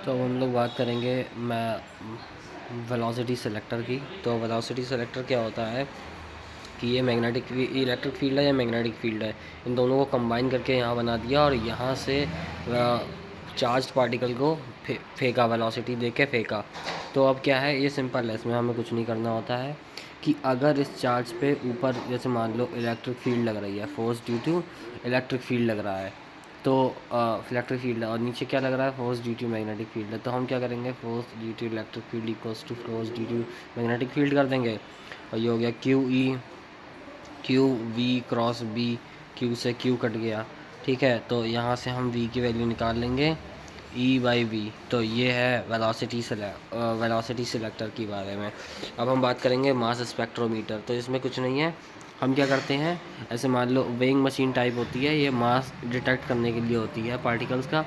तो हम लोग बात करेंगे वेलोसिटी सेलेक्टर की। तो वेलोसिटी सेलेक्टर क्या होता है कि ये मैग्नेटिक इलेक्ट्रिक फील्ड है या मैग्नेटिक फील्ड है, इन दोनों को कंबाइन करके यहाँ बना दिया और यहाँ से चार्ज पार्टिकल को फेंका, वेलोसिटी दे के फेंका। तो अब क्या है, ये सिंपल है, इसमें हमें कुछ नहीं करना होता है कि अगर इस चार्ज पे ऊपर जैसे मान लो इलेक्ट्रिक फील्ड लग रही है, force due to electric field लग रहा है, तो इलेक्ट्रिक फील्ड है, और नीचे क्या लग रहा है, force due to magnetic field है। तो हम क्या करेंगे, force due to electric field equals to force due to magnetic field कर देंगे। और ये हो गया q v cross B, q से क्यू कट गया, ठीक है। तो यहाँ से हम वी की वैल्यू निकाल लेंगे ई बाई वी। तो ये है वेलोसिटी सिलेक्टर की बारे में। अब हम बात करेंगे मास स्पेक्ट्रोमीटर। तो इसमें कुछ नहीं है, हम क्या करते हैं, ऐसे मान लो वेइंग मशीन टाइप होती है, ये मास डिटेक्ट करने के लिए होती है पार्टिकल्स का।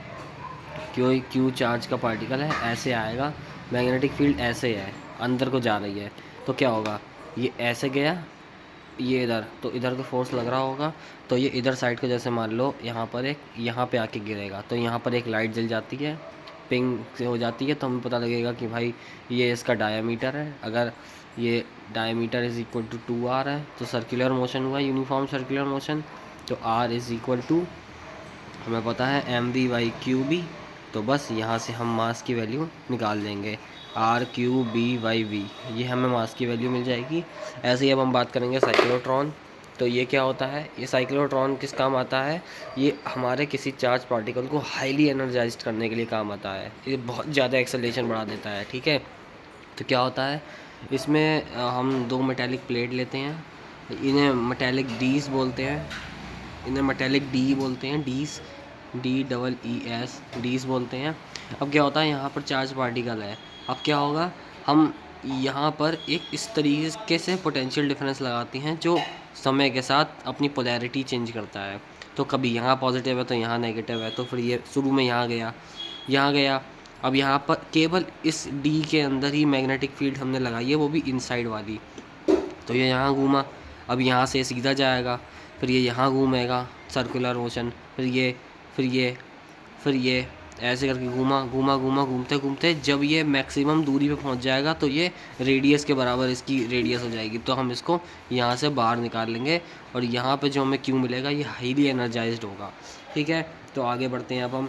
क्यू चार्ज का पार्टिकल है, ऐसे आएगा, मैग्नेटिक फील्ड ऐसे है, अंदर को जा रही है, तो क्या होगा, ये ऐसे गया, ये इधर, तो इधर का फोर्स लग रहा होगा, तो ये इधर साइड को जैसे मान लो यहाँ पर एक, यहाँ पे आके गिरेगा, तो यहाँ पर एक लाइट जल जाती है, पिंग से हो जाती है, तो हमें पता लगेगा कि भाई ये इसका डायामीटर है। अगर ये diameter is equal to 2r है, तो सर्कुलर मोशन हुआ, यूनिफॉर्म सर्कुलर मोशन। तो r इज़ इक्वल टू हमें पता है m v by q B. तो बस यहाँ से हम मास की वैल्यू निकाल देंगे, r q B by v, ये हमें मास की वैल्यू मिल जाएगी। ऐसे ही अब हम बात करेंगे साइक्लोट्रॉन। तो ये क्या होता है, ये साइक्लोट्रॉन किस काम आता है, ये हमारे किसी चार्ज पार्टिकल को हाईली एनर्जाइज्ड करने के लिए काम आता है। ये बहुत ज़्यादा एक्सेलरेशन बढ़ा देता है, ठीक है। तो क्या होता है इसमें, हम दो मेटेलिक प्लेट लेते हैं, इन्हें मेटेलिक डीज बोलते हैं, इन्हें मेटेलिक डी बोलते हैं, डीज, DEES, डीज बोलते हैं। अब क्या होता है, यहाँ पर चार्ज पार्टिकल है, अब क्या होगा, हम यहाँ पर एक इस तरीके से पोटेंशियल डिफरेंस लगाते हैं जो समय के साथ अपनी पोलैरिटी चेंज करता है। तो कभी यहाँ पॉजिटिव है तो यहाँ नेगेटिव है, तो फिर ये शुरू में यहाँ गया, यहाँ गया, अब यहाँ पर केवल इस डी के अंदर ही मैग्नेटिक फील्ड हमने लगाई है, वो भी इनसाइड वाली। तो ये यहाँ घूमा, अब यहाँ से सीधा जाएगा, फिर ये यहाँ घूमेगा, सर्कुलर मोशन, फिर ये ऐसे करके घूमा घूमा घूमा, घूमते घूमते जब ये मैक्सिमम दूरी पे पहुँच जाएगा तो ये रेडियस के बराबर इसकी रेडियस हो जाएगी। तो हम इसको यहाँ से बाहर निकाल लेंगे और यहाँ पे जो हमें क्यू मिलेगा ये हाईली एनर्जाइज्ड होगा, ठीक है। तो आगे बढ़ते हैं अब हम।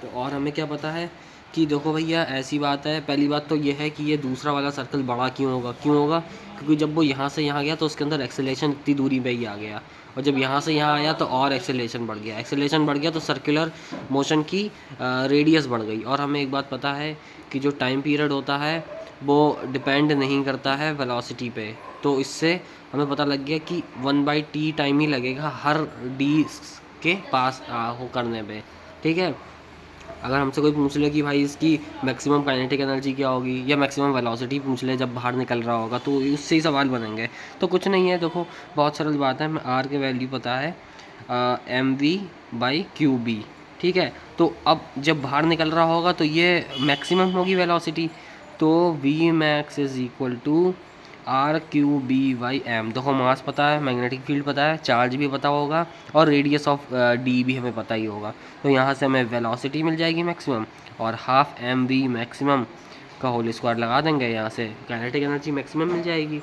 तो और हमें क्या पता है कि देखो भैया, ऐसी बात है, पहली बात तो ये है कि ये दूसरा वाला सर्कल बड़ा क्यों होगा, क्योंकि जब वो यहाँ से यहाँ गया तो उसके अंदर एक्सेलरेशन इतनी दूरी पे ही आ गया, और जब यहाँ से यहाँ आया तो और एक्सेलरेशन बढ़ गया, तो सर्कुलर मोशन की रेडियस बढ़ गई। और हमें एक बात पता है कि जो टाइम पीरियड होता है वो डिपेंड नहीं करता है वेलोसिटी पे। तो इससे हमें पता लग गया कि 1/t टाइम ही लगेगा हर डी के पास हो करने पे, ठीक है। अगर हमसे कोई पूछ ले कि भाई इसकी मैक्सिमम काइनेटिक एनर्जी क्या होगी या मैक्सिमम वेलोसिटी पूछ ले जब बाहर निकल रहा होगा, तो उससे ही सवाल बनेंगे। तो कुछ नहीं है, देखो बहुत सरल बात है, हमें आर की वैल्यू पता है m v by q B, ठीक है। तो अब जब बाहर निकल रहा होगा तो ये मैक्सिमम होगी वेलोसिटी, तो v max is equal to r q B by m. देखो मास पता है, मैग्नेटिक फील्ड पता है, चार्ज भी पता होगा, और रेडियस ऑफ डी भी हमें पता ही होगा। तो यहाँ से हमें वेलोसिटी मिल जाएगी मैक्सिमम, और हाफ एम वी मैक्सिमम का होल स्क्वायर लगा देंगे, यहाँ से काइनेटिक एनर्जी मैक्सिमम मिल जाएगी।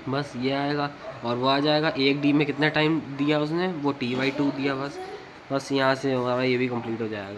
बस ये आएगा और वो आ जाएगा, एक डी में कितना टाइम दिया उसने, वो T/2 दिया, बस यहाँ से हमारा ये भी कंप्लीट हो जाएगा।